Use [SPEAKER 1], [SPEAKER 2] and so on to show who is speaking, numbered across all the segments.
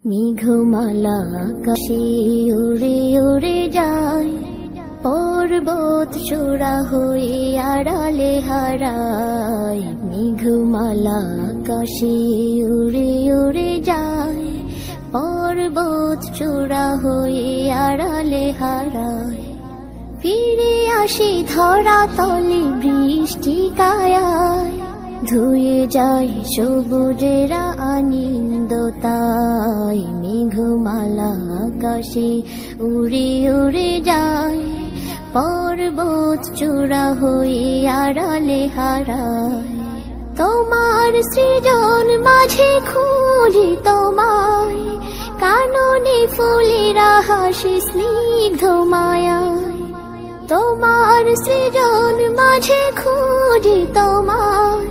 [SPEAKER 1] মেঘমালা আকাশে উড়ে উড়ে যায়, পর্বত চূড়া হয়ে আড়ালে হারায়। মেঘমালা আকাশে উড়ে উড়ে যায়, পর্বত চূড়া হয়ে আড়ালে হারায়। ফিরে আসে ধরা তলে বৃষ্টি কায়ায়, ধুয়ে যায় সবুজেরা আনন্দতায়। মেঘমালা আকাশে উড়ে উড়ে যায়, পর্বত চূড়া হয়ে আড়ালে হারায়। তোমার সৃজন মাঝে খুঁজি তোমায়, কাননে ফুলেরা হাসে স্নিগ্ধ মায়ায়। তোমার সৃজন মাঝে খুঁজি তোমায়,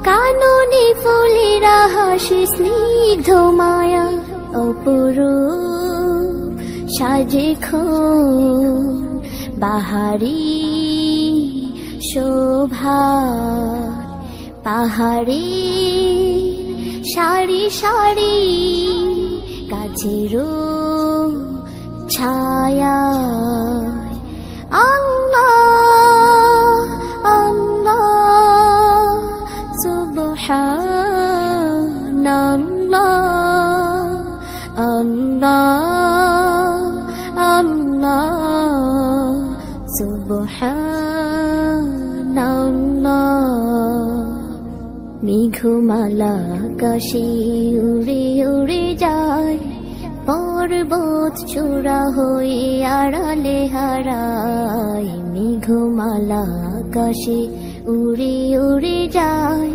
[SPEAKER 1] কাননে ফুলেরা হাসে স্নিগ্ধ মায়া। অপরূপ সাজে বাহারি শোভা, পাহাড়ি সারি সারি গাছেরও ছায়া। আল্লাহ আল্লাহ সুবহানাল্লাহ, আল্লাহ আল্লাহ সুবহানাল্লাহ। মেঘমালা আকাশে উড়ে উড়ে যায়, পর্বত চূড়া হয়ে আড়ালে হারায়। মেঘমালা আকাশে উড়ে উড়ে যায়,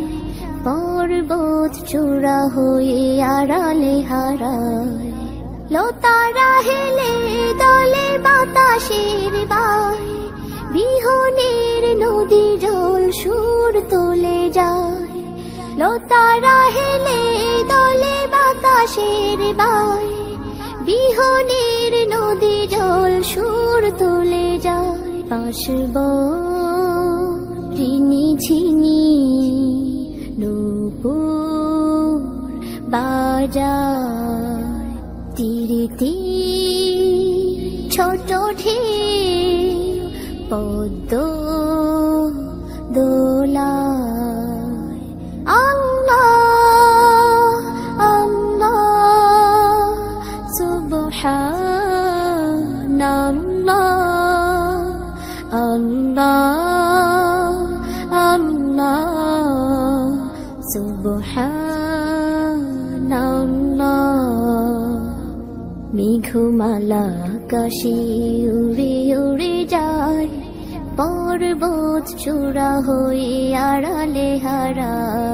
[SPEAKER 1] পর্বত চূড়া হয়ে আড়ালে হারায়। লতারা হেলে দলে বাতাসের বায়, বিহনের নদী জল সুর তুলে যায়। লতারা হেলে দলে বাতাসের বায়, বিহনের নদী জল সুর তুলে যায়। পাশব ঋণী ঝিনি নূপুর বাজায়, তীরে তীর ছোট ঢেউ পদ্ম দোলায়। আল্লাহ আল্লাহ সুবহানাল্লাহ, আল্লাহ আল্লাহ সুবহানাল্লাহ। মেঘমালা আকাশে উড়ে উড়ে যায়, পর্বত চূড়া হয়ে আড়ালে হারায়।